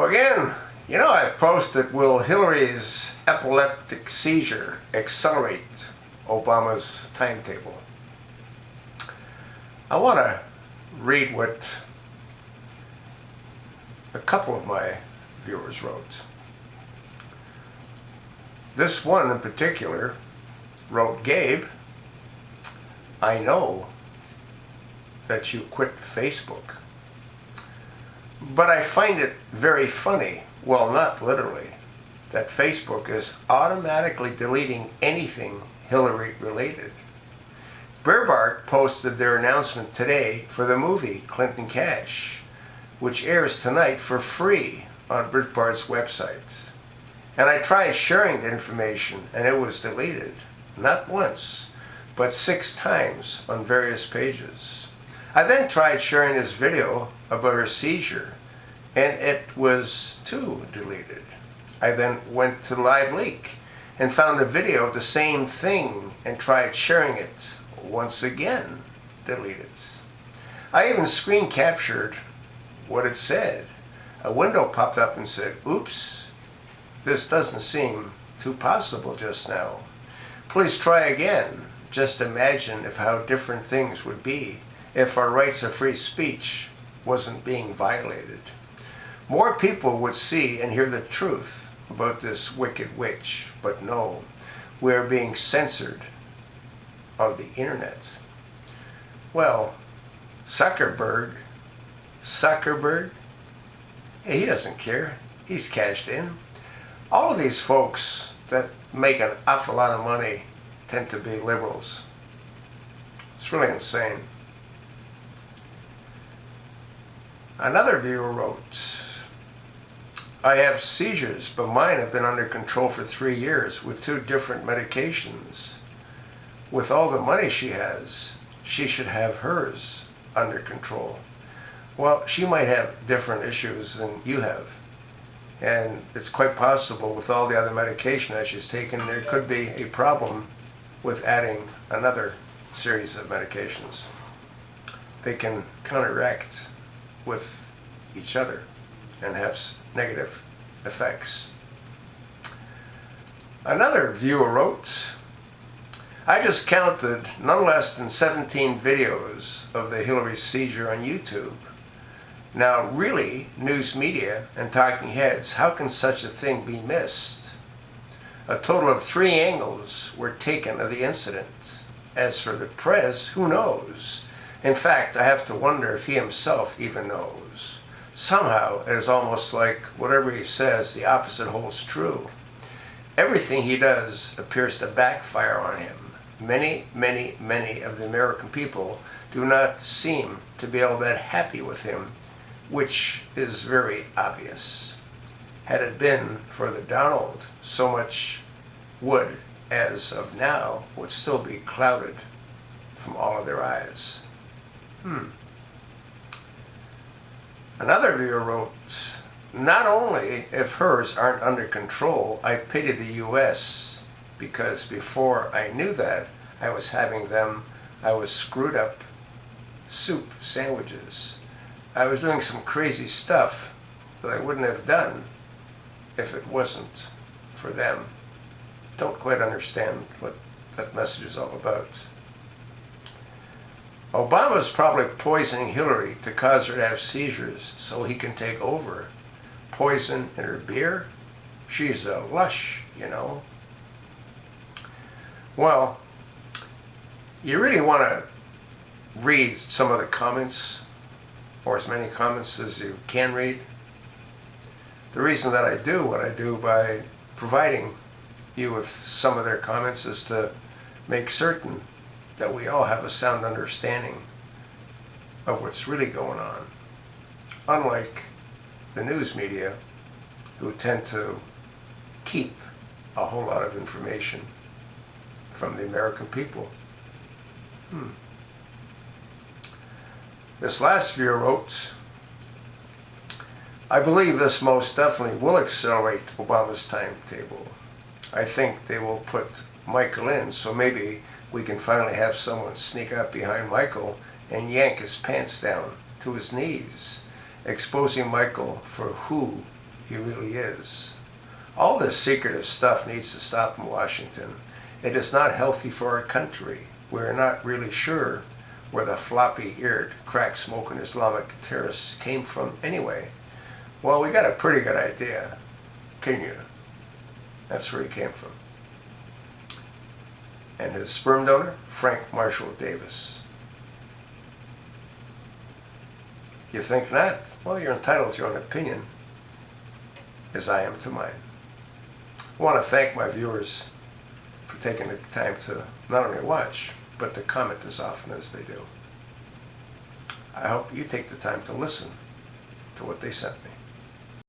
Hello again. You know, I posted, will Hillary's epileptic seizure accelerate Obama's timetable? I want to read what a couple of my viewers wrote. This one in particular wrote, Gabe, I know that you quit Facebook, but I find it very funny, well, not literally, that Facebook is automatically deleting anything Hillary related. Breitbart posted their announcement today for the movie Clinton Cash, which airs tonight for free on Breitbart's website. And I tried sharing the information and it was deleted, not once, but 6 times on various pages. I then tried sharing this video about her seizure, and it was too deleted. I then went to LiveLeak and found a video of the same thing and tried sharing it. Once again, deleted. I even screen captured what it said. A window popped up and said, oops, this doesn't seem too possible just now. Please try again. Just imagine how different things would be if our rights of free speech wasn't being violated. More people would see and hear the truth about this wicked witch, but no, we're being censored on the internet. Well, Zuckerberg, hey, he doesn't care. He's cashed in. All of these folks that make an awful lot of money tend to be liberals. It's really insane. Another viewer wrote, I have seizures, but mine have been under control for 3 years with 2 different medications. With all the money she has, she should have hers under control. Well, she might have different issues than you have. And it's quite possible with all the other medication that she's taken, there could be a problem with adding another series of medications. They can counteract with each other and have negative effects. Another viewer wrote, I just counted none less than 17 videos of the Hillary seizure on YouTube. Now really, news media and talking heads, how can such a thing be missed? A total of 3 angles were taken of the incident. As for the press, who knows? In fact, I have to wonder if he himself even knows. Somehow, it is almost like whatever he says, the opposite holds true. Everything he does appears to backfire on him. Many of the American people do not seem to be all that happy with him, which is very obvious. Had it been for the Donald, so much would, as of now, would still be clouded from all of their eyes. Another viewer wrote, not only if hers aren't under control, I pity the U.S. because before I knew that I was having them, I was screwed up soup sandwiches. I was doing some crazy stuff that I wouldn't have done if it wasn't for them. Don't quite understand what that message is all about. Obama's probably poisoning Hillary to cause her to have seizures so he can take over. Poison in her beer? She's a lush, you know. Well, you really want to read some of the comments, or as many comments as you can read. The reason that I do what I do by providing you with some of their comments is to make certain that we all have a sound understanding of what's really going on. Unlike the news media, who tend to keep a whole lot of information from the American people. This last viewer wrote, I believe this most definitely will accelerate Obama's timetable. I think they will put Michael in, so maybe we can finally have someone sneak up behind Michael and yank his pants down to his knees, exposing Michael for who he really is. All this secretive stuff needs to stop in Washington. It is not healthy for our country. We're not really sure where the floppy-eared, crack-smoking Islamic terrorists came from anyway. Well, we got a pretty good idea. Kenya. That's where he came from. And his sperm donor, Frank Marshall Davis. You think not? Well, you're entitled to your own opinion, as I am to mine. I want to thank my viewers for taking the time to not only watch, but to comment as often as they do. I hope you take the time to listen to what they sent me.